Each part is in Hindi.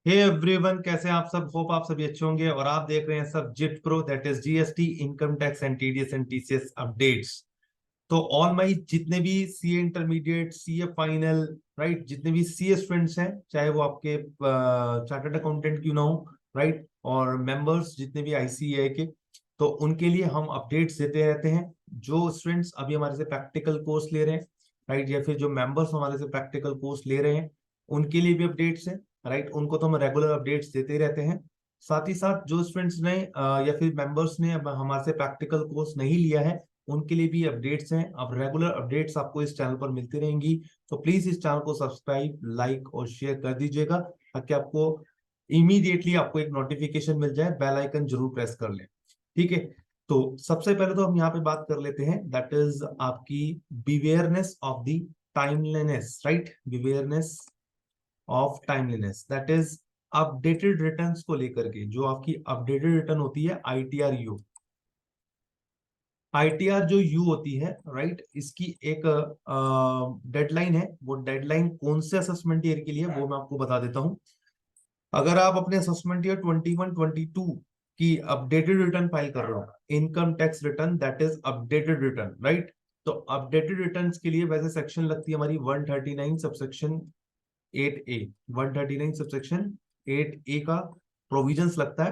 हे एवरीवन, कैसे हैं आप सब। होप आप सभी अच्छे होंगे और आप देख रहे हैं सब जिट प्रो, that is GST, income tax and TDS and TCS updates. तो ऑल माई जितने भी CA intermediate, CA final, right, जितने भी सीए स्टूडेंट्स हैं, चाहे वो आपके चार्टर्ड अकाउंटेंट क्यों ना हो, राइट, और मेंबर्स जितने भी आईसीएआई के, तो उनके लिए हम अपडेट्स देते रहते हैं। जो स्टूडेंट्स अभी हमारे से प्रैक्टिकल कोर्स ले रहे हैं, राइट, या फिर जो मेंबर्स हमारे से प्रैक्टिकल कोर्स ले रहे हैं, उनके लिए भी अपडेट्स हैं, राइट। उनको तो हम रेगुलर अपडेट्स देते ही रहते हैं। साथ ही साथ जो स्टूडेंट्स ने या फिर मेंबर्स ने अब हमारे से प्रैक्टिकल कोर्स नहीं लिया है, उनके लिए भी अपडेट्स हैं। अब रेगुलर अपडेट्स आपको इस चैनल पर मिलती रहेंगी, तो प्लीज इस चैनल को सब्सक्राइब, लाइक और शेयर कर दीजिएगा, ताकि आपको इमीडिएटली आपको एक नोटिफिकेशन मिल जाए। बेल आइकन जरूर प्रेस कर लें, ठीक है। तो सबसे पहले तो हम यहाँ पे बात कर लेते हैं, दैट इज आपकी bewareness of the timeliness, right, bewareness of timeliness, that is updated returns को लेकर के। जो आपकी अपडेटेड रिटर्न होती है आईटीआर यू, आईटीआर जो यू होती है, राइट, इसकी एक डेडलाइन है। वो डेडलाइन कौन से असेसमेंट ईयर के लिए, वो मैं आपको बता देता हूं। अगर आप अपने असेसमेंट ईयर 21-22 की अपडेटेड रिटर्न फाइल कर रहे हो, income tax return, that is updated return, right. तो अपडेटेड रिटर्न्स के लिए वैसे सेक्शन लगती है हमारी 139 सबसेक्शन 8A, 139 सबसेक्शन 8A का प्रोविजंस लगता है।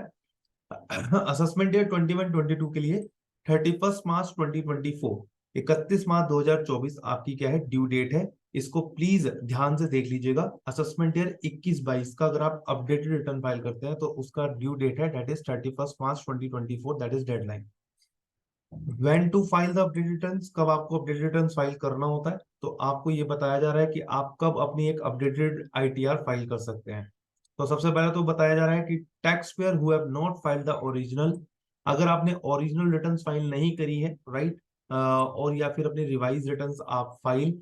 असेसमेंट ईयर 21-22 के लिए 31 मार्च 2024, 31 मार्च 2024 आपकी क्या है, ड्यू डेट है। इसको प्लीज ध्यान से देख लीजिएगा। असेसमेंट ईयर 21-22 का अगर आप अपडेटेड रिटर्न फाइल करते हैं, तो उसका ड्यू डेट है, that is 31 March 2024, that is deadline. When to file the updated returns, कब आपको अपडेटेड रिटर्न्स फाइल करना होता है, तो आपको ये बताया जा रहा है कि आप कब अपनी एक अपडेटेड आईटीआर फाइल कर सकते हैं। तो सबसे पहले तो बताया जा रहा है कि tax payer who have not filed the original, अगर आपने ओरिजिनल रिटर्न्स फाइल नहीं करी है, राइट, और या फिर अपने रिवाइज रिटर्न्स आप फाइल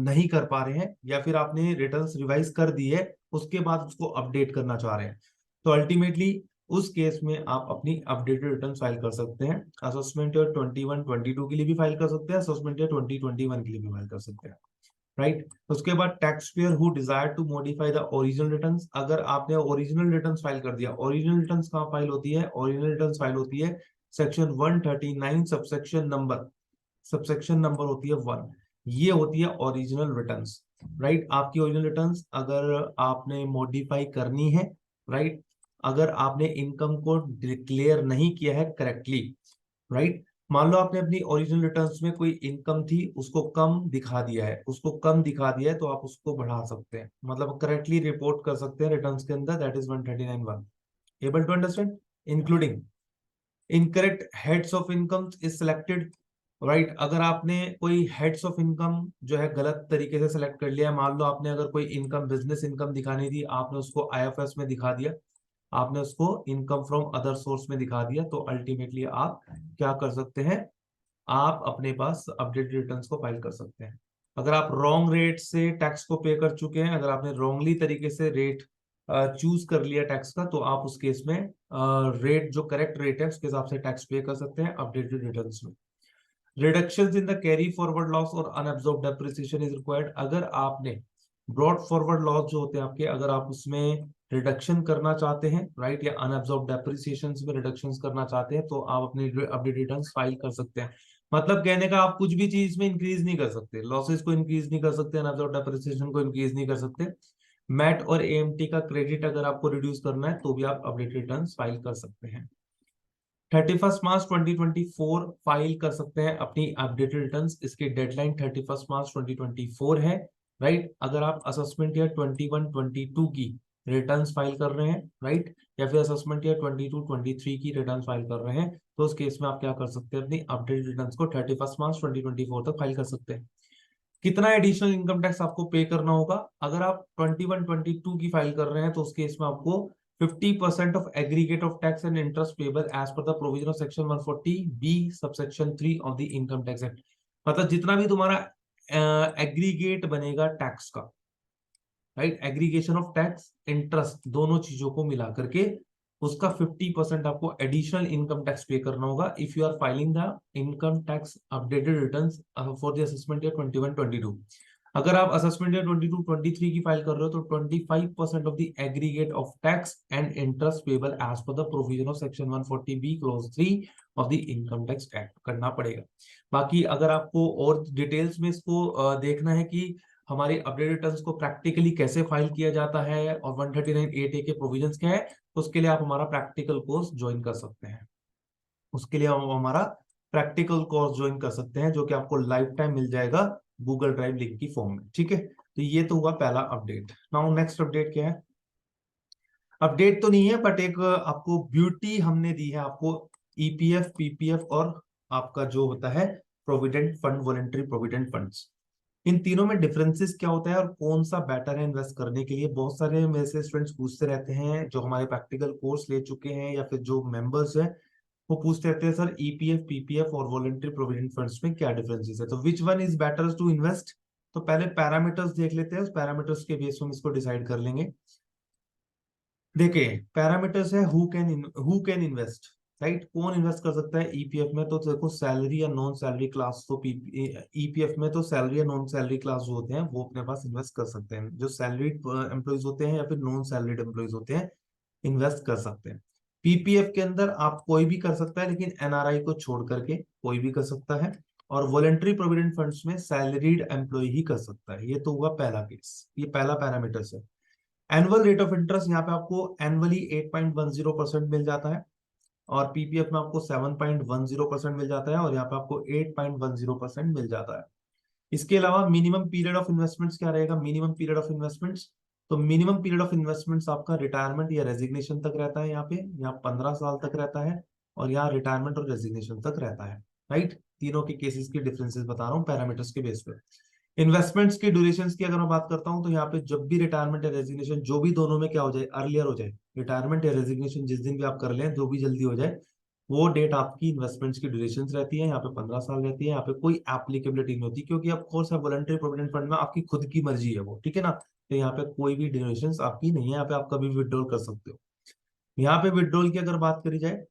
नहीं कर पा रहे हैं, या फिर आपने रिटर्न्स रिवाइज कर दी है, उसके बाद उसको अपडेट करना चाह रहे हैं, तो अल्टीमेटली उस केस में आप अपनी अपडेटेड रिटर्न फाइल कर सकते हैं। असेसमेंट ईयर 21-22 के लिए भी फाइल कर सकते हैं, असेसमेंट ईयर 2021 के लिए भी फाइल कर सकते हैं, राइट। उसके बाद tax payer who desire to modify the original returns, अगर आपने ओरिजिनल रिटर्न्स फाइल कर दिया, ओरिजिनल रिटर्न्स कहाँ फाइल होती है, ओरिजिनल रिटर्न्स फाइल होती है सेक्शन 139 सबसेक्शन नंबर होती है 1। ये होती है ओरिजिनल रिटर्न्स, राइट। आपकी ओरिजिनल रिटर्न्स अगर आपने मॉडिफाई करनी है, राइट, अगर आपने इनकम को डिक्लेयर नहीं किया है करेक्टली, राइट, मान लो आपने अपनी ओरिजिनल रिटर्न्स में कोई इनकम थी, उसको कम दिखा दिया है, उसको कम दिखा दिया है, तो आप उसको बढ़ा सकते हैं, मतलब करेक्टली रिपोर्ट कर सकते हैं रिटर्न्स के अंदर, that is 139(1). Able to understand? Including incorrect heads of income is selected, right. अगर आपने कोई हेड्स ऑफ इनकम जो है गलत तरीके से सिलेक्ट कर लिया, मान लो आपने अगर कोई इनकम, बिजनेस इनकम दिखानी थी, आपने उसको आईएफएस में दिखा दिया, आपने उसको इनकम फ्रॉम अदर सोर्स में दिखा दिया, तो अल्टीमेटली आप क्या कर सकते हैं, आप अपने पास अपडेटेड रिटर्न्स को फाइल कर सकते हैं। अगर आप रॉन्ग रेट से टैक्स को पे कर चुके हैं, अगर आपने रॉन्गली तरीके से रेट चूज कर लिया टैक्स का, तो आप उस केस में रेट जो करेक्ट रेट है उसके हिसाब से टैक्स पे कर सकते हैं अपडेटेड रिटर्न्स में। Reductions in the carry forward loss और अनअब्सॉर्ब्ड डेप्रिसिएशन इज रिक्वायर्ड, अगर आपने ब्रॉड फॉरवर्ड लॉस जो होते हैं आपके, अगर आप उसमें रिडक्शन करना चाहते हैं, राइट, या अनअब्सॉर्ब्ड डेप्रिसिएशन में रिडक्शन करना चाहते हैं, तो आप अपने अपडेटेड रिटर्न्स फाइल कर सकते हैं। मतलब कहने का, आप कुछ भी चीज में इंक्रीज नहीं कर सकते, लॉसेस को इंक्रीज नहीं कर सकते, अनअब्सॉर्ब्ड डेप्रिसिएशन को इंक्रीज नहीं कर सकते। मैट और एएमटी का क्रेडिट अगर आपको रिड्यूस करना है, तो भी आप अपडेटेड रिटर्न्स फाइल कर सकते हैं। 31 मार्च 2024 फाइल कर सकते हैं अपनी अपडेटेड रिटर्न्स, इसकी डेडलाइन 31 मार्च 2024 है, राइट। अगर आप असेसमेंट ईयर 21-22 की रिटर्न्स फाइल कर रहे हैं, राइट, या फिर असेसमेंट ईयर 22-23 की रिटर्न्स फाइल कर रहे हैं, तो उस केस में आप क्या कर सकते हैं, अपनी अपडेटेड रिटर्न्स को 31 मार्च 2024 तक फाइल कर सकते हैं। कितना एडिशनल इनकम टैक्स आपको पे करना होगा, अगर आप 21-22 की फाइल कर रहे हैं, तो उस केस में आपको 50% of aggregate of tax and interest payable as per the provision of section 140B subsection 3 of the income tax act, मतलब जितना भी तुम्हारा एग्रीगेट बनेगा टैक्स का, right, aggregation of tax interest दोनों चीजों को मिला करके उसका 50% आपको एडिशनल इनकम टैक्स पे करना होगा if you are filing the income tax updated returns for the assessment year 21-22। अगर आप असेसमेंट ईयर 22-23 की फाइल कर रहे हो तो 25% of the aggregate of tax and interest payable as per the provision of section 140B clause 3 of the income tax act करना पड़ेगा। बाकी अगर आपको और डिटेल्स में इसको देखना है कि हमारी अपडेट रिटर्न्स को प्रैक्टिकली कैसे फाइल किया जाता है और 139(8)A के प्रोविजंस क्या है, तो उसके लिए आप हमारा प्रैक्टिकल कोर्स ज्वाइन कर सकते हैं। उसके लिए आप हमारा प्रैक्टिकल कोर्स ज्वाइन कर सकते हैं, जो कि आपको लाइफ टाइम मिल जाएगा गूगल ड्राइव लिंक की फॉर्म में। ठीक है, तो ये तो हुआ पहला अपडेट। नाउ नेक्स्ट अपडेट क्या है? अपडेट तो नहीं है बट एक आपको ब्यूटी हमने दी है आपको, ईपीएफ, पीपीएफ और आपका जो होता है provident fund, voluntary provident funds, इन तीनों में डिफरेंसेस क्या होता है और कौन सा बेटर है इन्वेस्ट करने के लिए। बहुत सारे मेरे से स्टूडेंट्स पूछते रहते हैं जो हमारे प्रैक्टिकल कोर्स ले चुके हैं या फिर जो मेंबर्स हैं, वो पूछते रहते हैं सर ईपीएफ, पीपीएफ और वॉलंटरी प्रोविडेंट फंड्स में क्या डिफरेंसेस है, तो which one is better to invest. तो पहले पैरामीटर्स देख लेते हैं, उस पैरामीटर्स के बेस पर हम इसको डिसाइड कर लेंगे। देखिए पैरामीटर्स है हु कैन इन्वेस्ट, राइट, कौन इन्वेस्ट कर सकता है ईपीएफ में। तो देखो सैलरी या नॉन सैलरी क्लास, तो ईपीएफ में तो सैलरी या नॉन सैलरी क्लास जो होते हैं वो अपने पास इन्वेस्ट कर सकते हैं, जो सैलरीड एम्प्लॉइज होते हैं या फिर नॉन सैलरीड एम्प्लॉइज होते हैं इन्वेस्ट कर सकते हैं। पीपीएफ के अंदर आप कोई भी कर सकता है, लेकिन एनआरआई को छोड़ करके कोई भी कर सकता है। और वॉलंटरी प्रोविडेंट फंड्स में सैलरीड एम्प्लॉय ही कर सकता है। ये तो हुआ पहला केस, ये पहला पैरामीटर है। एनुअल रेट ऑफ इंटरेस्ट यहाँ पे आपको एनुअली 8.10% मिल जाता है, और पीपीएफ में आपको 7.10% मिल जाता है, और यहाँ पे आपको 8.10% मिल जाता है। इसके अलावा मिनिमम पीरियड ऑफ इन्वेस्टमेंट्स क्या रहेगा? मिनिमम पीरियड ऑफ इन्वेस्टमेंट्स, तो मिनिमम पीरियड ऑफ इन्वेस्टमेंट्स आपका रिटायरमेंट या रेजिग्नेशन तक रहता है। यहाँ 15 साल तक रहता है, और यहाँ रिटायरमेंट और रेजिग्नेशन तक रहता है। राइट, तीनों के केसेस की डिफरेंसेस बता रहा हूँ पैरामीटर्स के बेस पे। इन्वेस्टमेंट्स की ड्यूरेशन की अगर मैं बात करता हूं, तो यहाँ पे जब भी रिटायरमेंट या रेजिग्नेशन, जो भी दोनों में क्या हो जाए, अर्लियर हो जाए, रिटायरमेंट या रेजिग्नेशन जिस दिन भी आप कर लें, जो भी जल्दी हो जाए, वो डेट आपकी इन्वेस्टमेंट्स की ड्यूरेशन रहती है। यहाँ पे 15 साल रहती है। यहाँ पे कोई एप्लीकेबिलिटी नहीं होती, क्योंकि ऑफ कोर्स है वॉलंटरी प्रोविडेंट फंड में आपकी खुद की मर्जी है वो, ठीक है ना। तो यहाँ पे कोई भी ड्यूरेशन आपकी नहीं है, यहाँ पे आप कभी विड्रॉल कर सकते हो। यहाँ पे विड्रॉल की अगर बात करी जाए,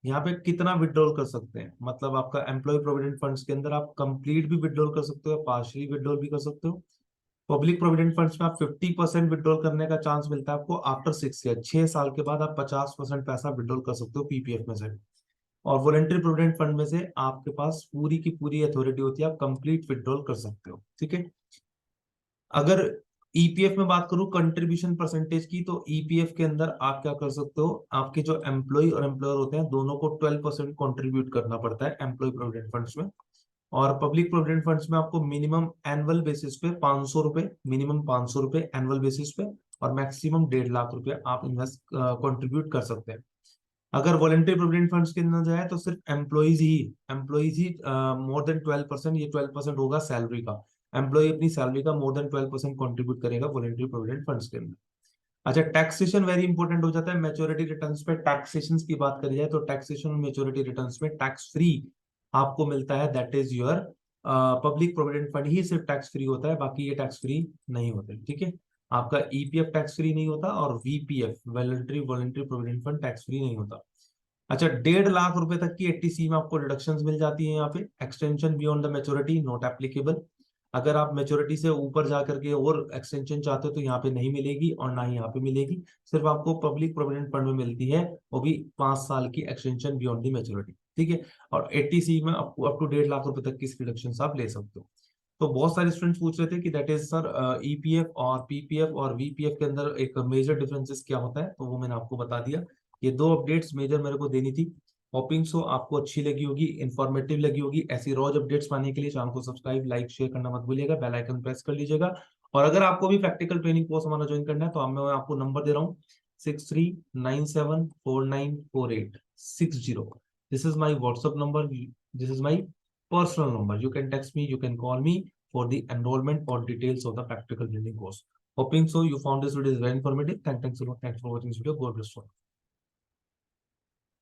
यहाँ पे कितना विड्रॉल कर सकते हैं, मतलब आपका एम्प्लॉय प्रोविडेंट फंड्स के अंदर आप कंप्लीट भी विड्रॉल कर सकते हो, पार्शियली विड्रॉल भी कर सकते हो। पब्लिक प्रोविडेंट फंड्स में आप 50% विड्रॉल करने का चांस मिलता है आपको आफ्टर 6 ईयर, 6 साल के बाद आप 50% पैसा विड्रॉल कर सकते हो पीपीएफ में से। और वॉलंटरी प्रोविडेंट फंड में से आपके पास पूरी की पूरी अथॉरिटी होती है, आप कंप्लीट विड्रॉल कर सकते हो। ठीक है, अगर ईपीएफ में बात करूं कंट्रीब्यूशन परसेंटेज की, तो ईपीएफ के अंदर आप क्या कर सकते हो, आपके जो एम्प्लॉय और एम्प्लॉयर होते हैं दोनों को 12% कॉन्ट्रीब्यूट करना पड़ता है एम्प्लॉय प्रोविडेंट फंड्स में। और पब्लिक प्रोविडेंट फंड्स में आपको मिनिमम एनुअल बेसिस पे 500 रुपए, मिनिमम 500 रुपए एनुअल बेसिस पे, और मैक्सिमम 1.5 लाख रुपए आप इन्वेस्ट कंट्रीब्यूट कर सकते हैं। अगर वॉलंटरी प्रोविडेंट फंड्स के अंदर जाए तो सिर्फ एम्प्लॉइज ही मोर देन 12%, ये 12% होगा सैलरी का, एम्प्लॉय अपनी सैलरी का मोर देन 12% कॉन्ट्रीब्यूट करेगा वॉलंटरी प्रोविडेंट फंड्स के अंदर। अच्छा, टैक्सेशन वेरी इंपॉर्टेंट हो जाता है मैच्योरिटी रिटर्न्स पे। टैक्सेशन की बात करी जाए तो टैक्सेशन और मैच्योरिटी रिटर्न्स में टैक्स फ्री आपको मिलता है, that is your public provident fund ही सिर्फ टैक्स फ्री होता है, बाकी ये टैक्स फ्री नहीं होते। ठीक है, आपका ईपीएफ टैक्स फ्री नहीं होता, और VPF voluntary voluntary provident fund tax free नहीं होता। अच्छा, 1.5 लाख रुपए तक की एटीसी में आपको डिडक्शंस मिल जाती है। यहाँ पे extension beyond the maturity not applicable. अगर आप मैच्योरिटी से ऊपर जाकर के और एक्सटेंशन चाहते हो तो यहाँ पे नहीं मिलेगी, और ना ही यहाँ पे मिलेगी। सिर्फ आपको पब्लिक प्रोविडेंट फंड में मिलती है, वो भी 5 साल की एक्सटेंशन बियॉन्ड द मैच्योरिटी। ठीक है, और एटीसी में आपको अप टू 1.5 लाख रुपए तक की डिडक्शन आप ले सकते हो। तो बहुत सारे स्टूडेंट्स पूछ रहे थे कि दैट इज सर ईपीएफ और पीपीएफ और वीपीएफ के अंदर एक मेजर डिफरेंसेस क्या होता है, तो वो मैंने आपको बता दिया। ये 2 अपडेट्स मेजर मेरे को देनी थी। होपिंग सो आपको अच्छी लगी होगी, इंफॉर्मेटिव लगी होगी। ऐसी रोज अपडेट्स पाने के लिए चैनल को सब्सक्राइब, लाइक, शेयर करना मत भूलिएगा, बेल आइकन प्रेस कर लीजिएगा। और अगर आपको भी प्रैक्टिकल ट्रेनिंग कोर्स हमारा ज्वाइन करना है तो मैं आपको नंबर दे रहा हूँ 6397494860। This is my WhatsApp number, this is my personal number. You can text me, you can call me for the enrollment or details of the practical training course. Hoping so you found this video is very informative. Thanks a lot. Thanks for watching this video. God bless you.